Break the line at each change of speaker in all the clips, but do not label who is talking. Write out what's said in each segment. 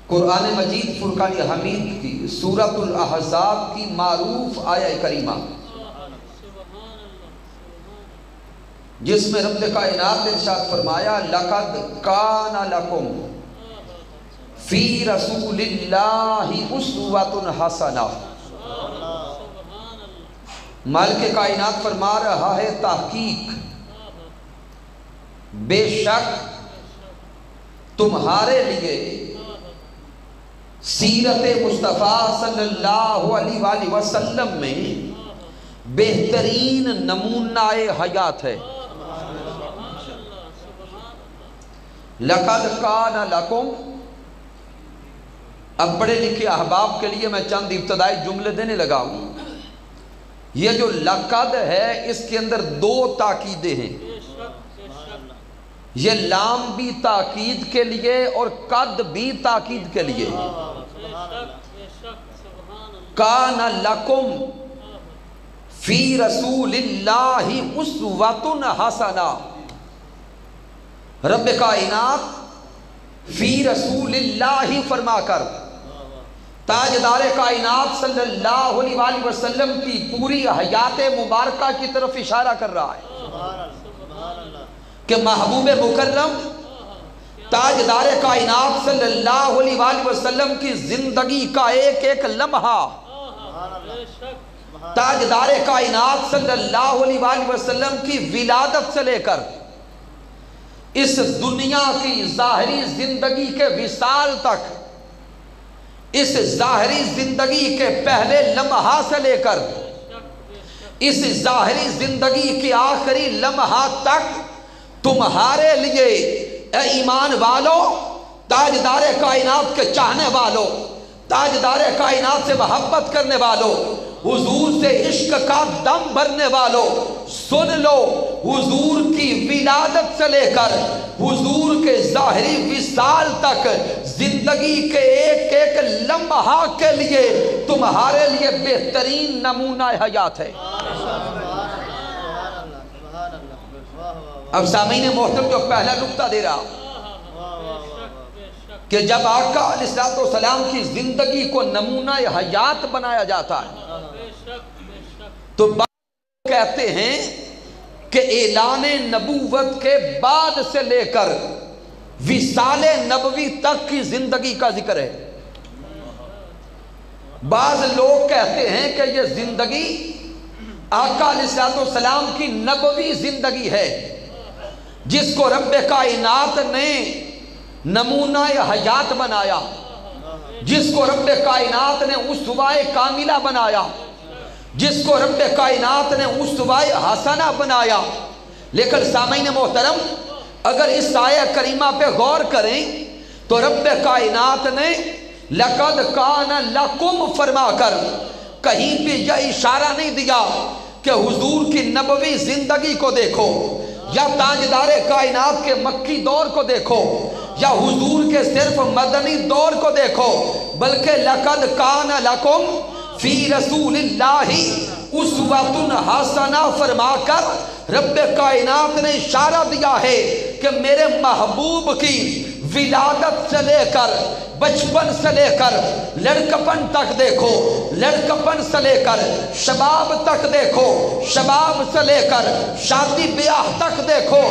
قرآن مجید فرقان حمید کی سورۃ الاحزاب کی معروف آیہ کریمہ جس میں رب کائنات نے ارشاد فرمایا لَقَدْ كَانَ لَكُمْ فِي رَسُولِ اللَّهِ أُسْوَةٌ حَسَنَةٌ۔ مالک کائنات فرما رہا ہے تحقیق بے شک تمہارے لیے سیرت مصطفیٰ صلی اللہ علیہ وآلہ وسلم میں بہترین نمونہ حیات ہے۔ لَقَدْ كَانَ لَكُمْ، اب پڑھے لکھے احباب کے لیے میں چند ابتدائی جملے دینے لگا ہوں۔ یہ جو لقد ہے اس کے اندر دو تاکیدیں ہیں، یہ لام بھی تاکید کے لیے اور قد بھی تاکید کے لیے۔ کان لکم فی رسول اللہ اسوۃ حسنہ، رب کائنات فی رسول اللہ فرما کر تاجدار کائنات صلی اللہ علیہ وآلہ وسلم کی پوری حیات مبارکہ کی طرف اشارہ کر رہا ہے کہ محبوب مکرم تاجدار کائنات صلی اللہ علیہ وآلہ وسلم کی زندگی کا ایک ایک لمحہ، تاجدار کائنات صلی اللہ علیہ وآلہ وسلم کی ولادت سے لے کر اس دنیا کی ظاہری زندگی کے وصال تک، اس ظاہری زندگی کے پہلے لمحہ سے لے کر اس ظاہری زندگی کے آخری لمحہ تک تمہارے لیے اے ایمان والو، تاجدار کائنات کے چاہنے والو، تاجدار کائنات سے محبت کرنے والو، حضور سے عشق کا دم بھرنے والو، سن لو حضور کی ولادت سے لے کر حضور کے ظاہری وصال تک زندگی کے ایک ایک لمحہ کے لیے تمہارے لیے بہترین نمونہ حیات ہے۔ اب سامعین محترم جو پہلا نقطہ دے رہا کہ جب آقا علیہ السلام کی زندگی کو نمونہ حیات بنایا جاتا ہے تو بعض کہتے ہیں کہ اعلان نبوت کے بعد سے لے کر وصال نبوی تک کی زندگی کا ذکر ہے۔ بعض لوگ کہتے ہیں کہ یہ زندگی آقا علیہ السلام کی نبوی زندگی ہے جس کو رب کائنات نے نمونہ حیات بنایا، جس کو رب کائنات نے اسوہ کاملہ بنایا، جس کو رب کائنات نے اسوہ حسنہ بنایا۔ لیکن سامعین محترم اگر اس آیہ کریمہ پہ غور کریں تو رب کائنات نے لَقَدْ كَانَ لَكُمْ فرما کر کہیں بھی یہ اشارہ نہیں دیا کہ حضور کی نبوی زندگی کو دیکھو یا تاجدار کائنات کے مکی دور کو دیکھو یا حضور کے صرف مدنی دور کو دیکھو، بلکہ لَقَدْ كَانَ لَكُمْ فِي رَسُولِ اللَّهِ أُسْوَةٌ حَسَنَةٌ فرما کر رب کائنات نے اشارہ دیا ہے کہ میرے محبوب کی ولادت سے لے کر بچپن سے لے کر لڑکپن تک دیکھو، لڑکپن سے لے کر شباب تک دیکھو، شباب سے لے کر شادی بیاہ تک دیکھو،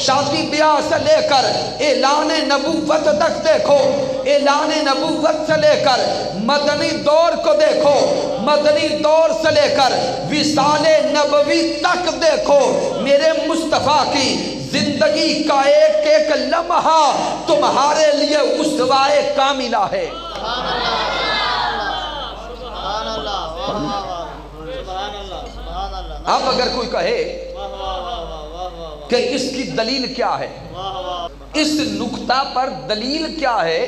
شادی بیاہ سے لے کر اعلان نبوت تک دیکھو، اعلان نبوت سے لے کر مدنی دور کو دیکھو، مدنی دور سے لے کر وصال نبوی تک دیکھو، میرے مصطفیٰ کی زندگی کا ایک ایک لمحہ تمہارے لیے اسوہ کاملہ ہے۔ اب اگر کوئی کہے کہ اس کی دلیل کیا ہے، اس نقطہ پر دلیل کیا ہے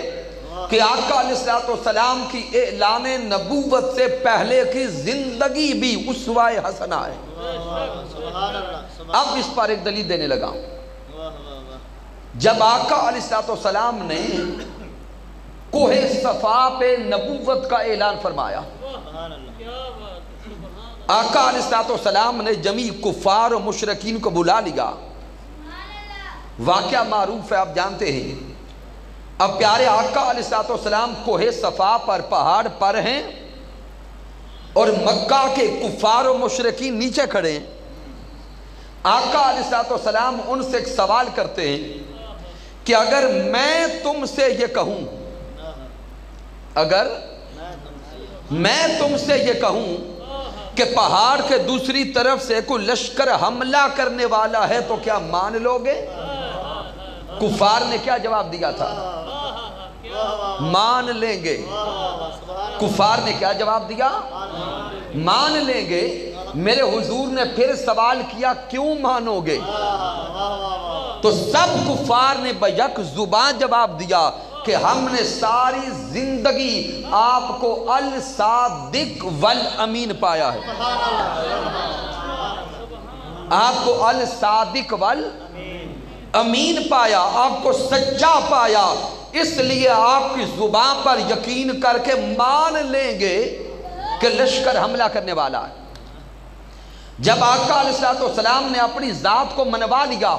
کہ آقا علیہ السلام کی اعلان نبوت سے پہلے کی زندگی بھی اسوہ حسنہ ہے، اب اس پر ایک دلیل دینے لگا ہوں۔ جب آقا علیہ السلام نے کوہ صفا پہ نبوت کا اعلان فرمایا، آقا علیہ السلام نے جمیع کفار و مشرکین کو بلا لیا۔ واقعہ معروف ہے، آپ جانتے ہیں اب پیارے آقا علیہ الصلوۃ والسلام کوہ صفا پر پہاڑ پر ہیں اور مکہ کے کفار و مشرکین نیچے کھڑے ہیں. آقا علیہ الصلوۃ والسلام ان سے ایک سوال کرتے ہیں کہ اگر میں تم سے یہ کہوں، اگر میں تم سے یہ کہوں کہ پہاڑ کے دوسری طرف سے کوئی لشکر حملہ کرنے والا ہے تو کیا مان لو گے؟ کفار نے کیا جواب دیا تھا؟ مان لیں گے. کفار نے کیا جواب دیا؟ مان لیں گے. میرے حضور نے پھر سوال کیا کیوں مانو گے؟ تو سب کفار نے بیک زبان جواب دیا کہ ہم نے ساری زندگی آپ کو الصادق والامین پایا ہے. آپ کو الصادق والامین پایا، آپ کو سچا پایا، اس لیے آپ کی زبان پر یقین کر کے مان لیں گے کہ لشکر حملہ کرنے والا ہے. جب آقا علیہ الصلوۃ والسلام نے اپنی ذات کو منوا لیا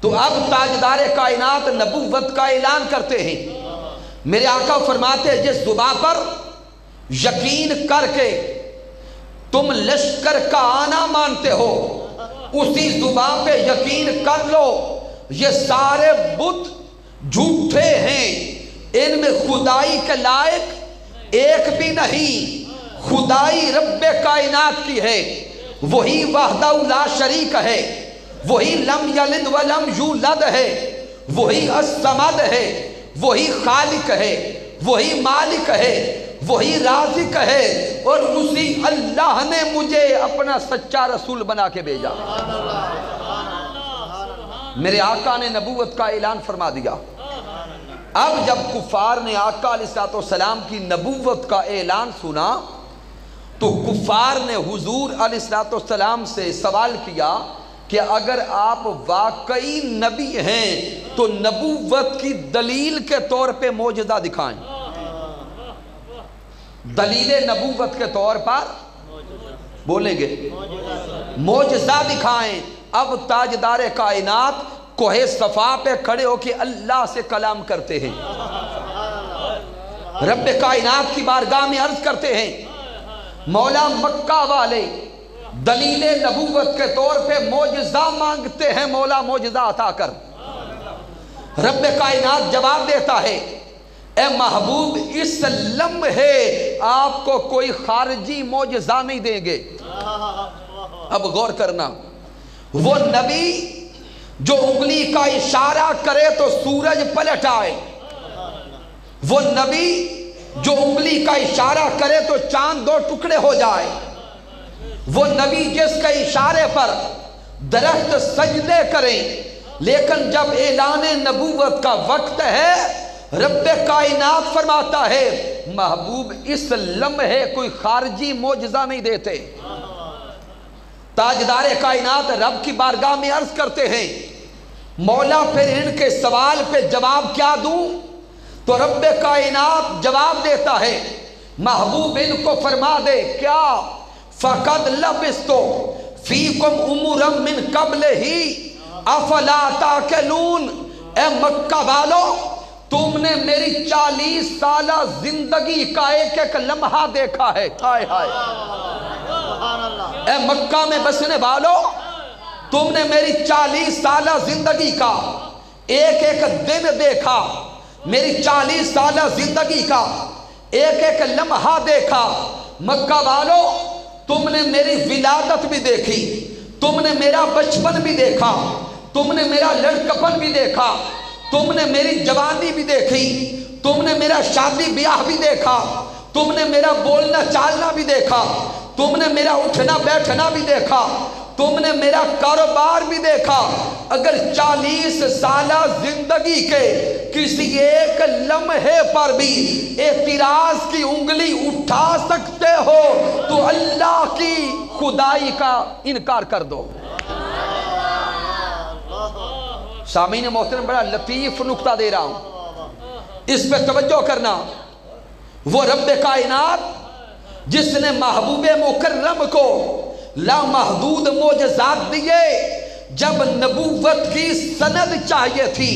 تو اب تاجدار کائنات نبوت کا اعلان کرتے ہیں. میرے آقا فرماتے ہیں جس زبان پر یقین کر کے تم لشکر کا آنا مانتے ہو اسی زبان پہ یقین کر لو یہ سارے بت جھوٹے ہیں، ان میں خدائی کے لائق ایک بھی نہیں. خدائی رب کائنات کی ہے، وہی وحدہ لا شریک ہے، وہی لم یلد ولم یولد ہے، وہی الصمد ہے، وہی خالق ہے، وہی مالک ہے، وہی رازق ہے، اور اسی اللہ نے مجھے اپنا سچا رسول بنا کے بھیجا. میرے آقا نے نبوت کا اعلان فرما دیا. اب جب کفار نے آقا علیہ الصلوۃ والسلام کی نبوت کا اعلان سنا تو کفار نے حضور علیہ الصلوۃ والسلام سے سوال کیا کہ اگر آپ واقعی نبی ہیں تو نبوت کی دلیل کے طور پہ معجزہ دکھائیں. دلیل نبوت کے طور پر بولیں گے معجزہ دکھائیں. اب تاجدار کائنات کوہ صفا پہ کھڑے ہو کے اللہ سے کلام کرتے ہیں، رب کائنات کی بارگاہ میں عرض کرتے ہیں مولا مکہ والے دلیل نبوت کے طور پہ معجزہ مانگتے ہیں، مولا معجزہ عطا کر. رب کائنات جواب دیتا ہے اے محبوب اس لمحے آپ کو کوئی خارجی معجزہ نہیں دیں گے. اب غور کرنا، وہ نبی جو انگلی کا اشارہ کرے تو سورج پلٹ آئے، وہ نبی جو انگلی کا اشارہ کرے تو چاند دو ٹکڑے ہو جائے، وہ نبی جس کے اشارے پر درخت سجدے کریں، لیکن جب اعلان نبوت کا وقت ہے رب کائنات فرماتا ہے محبوب اس لمحے کوئی خارجی معجزہ نہیں دیتے. تاجدار کائنات رب کی بارگاہ میں عرض کرتے ہیں مولا پھر ان کے سوال پہ جواب کیا دوں؟ تو رب کائنات جواب دیتا ہے محبوب ان کو فرما دے کیا فقد لبستو فیکم امورا من قبل ہی افلا تاکلون. اے مکہ والو تم نے میری 40 سالہ زندگی کا ایک ایک لمحہ دیکھا ہے. ہائے ہائے اے مکہ میں بسنے والو تم نے میری 40 سالہ زندگی کا ایک ایک دن دیکھا، میری 40 سالہ زندگی کا ایک ایک لمحہ دیکھا. مکہ والو تم نے میری ولادت بھی دیکھی، تم نے میرا بچپن بھی دیکھا، تم نے میرا لڑکپن بھی دیکھا، تم نے میری جوانی بھی دیکھی، تم نے میرا شادی بیاہ بھی دیکھا، تم نے میرا بولنا چالنا بھی دیکھا، تم نے میرا اٹھنا بیٹھنا بھی دیکھا، تم نے میرا کاروبار بھی دیکھا. اگر 40 سالہ زندگی کے کسی ایک لمحے پر بھی اعتراض کی انگلی اٹھا سکتے ہو تو اللہ کی خدائی کا انکار کر دو. سامعین محترم بڑا لطیف نکتہ دے رہا ہوں، اس پہ توجہ کرنا. وہ رب کائنات جس نے محبوب مکرم کو لامحدود معجزات دیے، جب نبوت کی سند چاہیے تھی،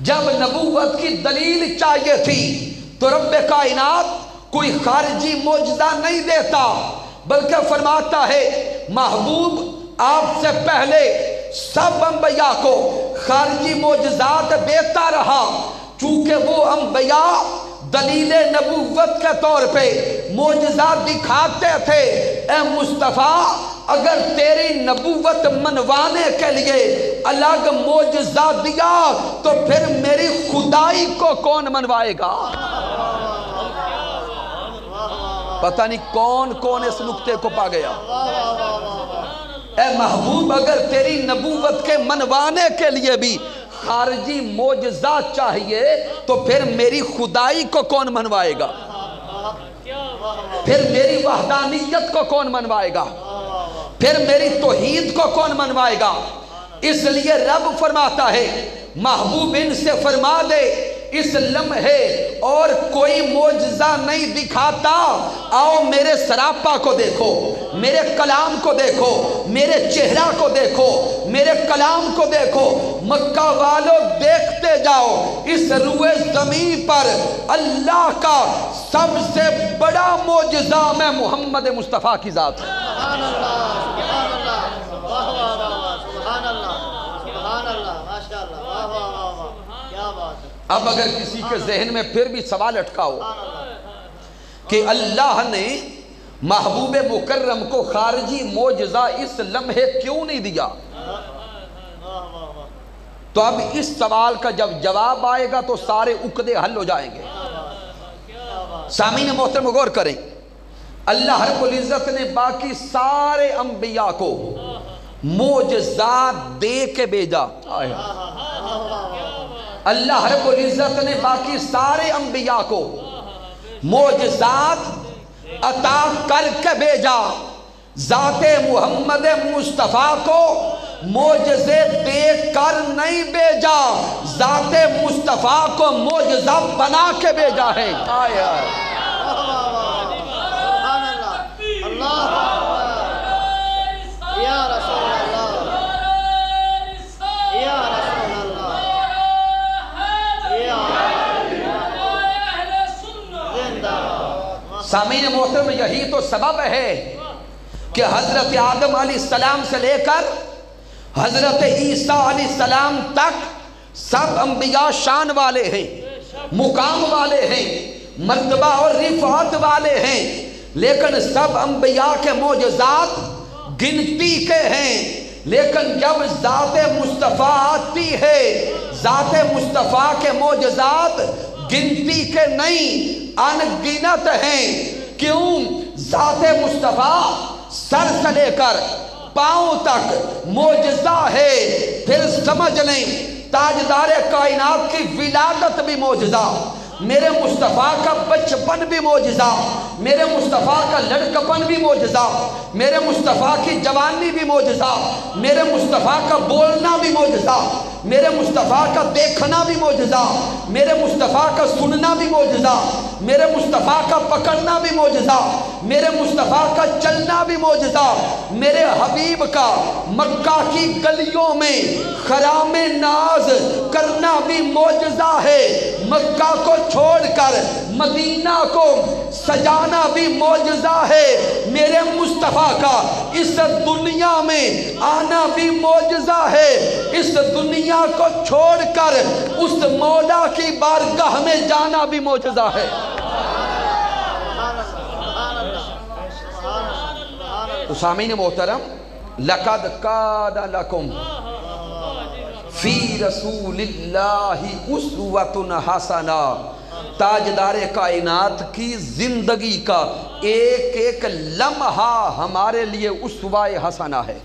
جب نبوت کی دلیل چاہیے تھی تو رب کائنات کوئی خارجی معجزہ نہیں دیتا، بلکہ فرماتا ہے محبوب آپ سے پہلے سب انبیاء کو خارجی معجزات دیتا رہا، چونکہ وہ انبیاء دلیل نبوت کے طور پہ معجزات دکھاتے تھے۔ اے مصطفیٰ اگر تیری نبوت منوانے کے لیے الگ معجزہ دیا تو پھر میری خدائی کو کون منوائے گا؟ پتہ نہیں کون کون اس نقطے کو پا گیا۔ اے محبوب اگر تیری نبوت کے منوانے کے لیے بھی خارجی معجزہ چاہیے تو پھر میری خدائی کو کون منوائے گا؟ پھر میری وحدانیت کو کون منوائے گا؟ پھر میری توحید کو کون منوائے گا؟ اس لیے رب فرماتا ہے محبوب ان سے فرما دے اس لمحے اور کوئی معجزہ نہیں دکھاتا، آؤ میرے سراپا کو دیکھو، میرے کلام کو دیکھو، میرے چہرہ کو دیکھو، میرے کلام کو دیکھو۔ مکہ والوں دیکھتے جاؤ، اس روئے زمین پر اللہ کا سب سے بڑا معجزہ میں محمد مصطفیٰ کی ذات ہے۔
سبحان اللہ، سبحان اللہ، واہ واہ واہ، سبحان اللہ، سبحان اللہ، ماشاءاللہ، واہ واہ واہ، کیا بات ہے۔
اب اگر کسی کے ذہن میں پھر بھی سوال اٹکا ہو کہ اللہ نے محبوب مکرم کو خارجی معجزہ اس لمحے کیوں نہیں دیا، تو اب اس سوال کا جب جواب آئے گا تو سارے عقدے حل ہو جائیں گے۔ سامعین محترم غور کریں، اللہ رب العزت نے باقی سارے انبیاء کو معجزات دے کے بھیجا۔ اللہ رب العزت نے باقی سارے انبیاء کو معجزات عطا کر کے بھیجا، ذات محمد مصطفیٰ کو معجزے دے کر نہیں بھیجا، ذات مصطفیٰ کو معجزہ بنا کے بھیجا ہے۔ سامعین محترم یہی تو سبب ہے کہ حضرت آدم علیہ السلام سے لے کر حضرت عیسیٰ علیہ السلام تک سب انبیاء شان والے ہیں، مقام والے ہیں، مرتبہ اور رفعت والے ہیں، لیکن سب انبیاء کے معجزات گنتی کے ہیں، لیکن جب ذات مصطفیٰ آتی ہے ذات مصطفیٰ کے معجزات گنتی کے نہیں ان گنت ہیں۔ کیوں؟ ذات مصطفیٰ سر سے لے کر پاؤں تک معجزہ ہے۔ پھر سمجھ لیں تاجدار کائنات کی ولادت بھی معجزہ، میرے مصطفیٰ کا بچپن بھی معجزہ، میرے مصطفیٰ کا لڑکپن بھی معجزہ، میرے مصطفیٰ کی جوانی بھی معجزہ، میرے مصطفیٰ کا بولنا بھی معجزہ، میرے مصطفیٰ کا دیکھنا بھی معجزہ، میرے مصطفیٰ کا سننا بھی معجزہ، میرے مصطفیٰ کا پکڑنا بھی معجزہ، میرے مصطفیٰ کا چلنا بھی معجزہ، میرے حبیب کا مکہ کی گلیوں میں خرام ناز کرنا بھی معجزہ ہے، مکہ کو چھوڑ کر مدینہ کو سجانا بھی معجزہ ہے، میرے مصطفیٰ کا اس دنیا میں آنا بھی معجزہ ہے، اس دنیا کو چھوڑ کر اس مولا کی بارگاہ میں جانا بھی معجزہ ہے۔ تو سامعین محترم لقد کان لکم فی رسول اللہ اسوۃ حسنہ، تاجدار کائنات کی زندگی کا ایک ایک لمحہ ہمارے لیے اسوہ حسنہ ہے۔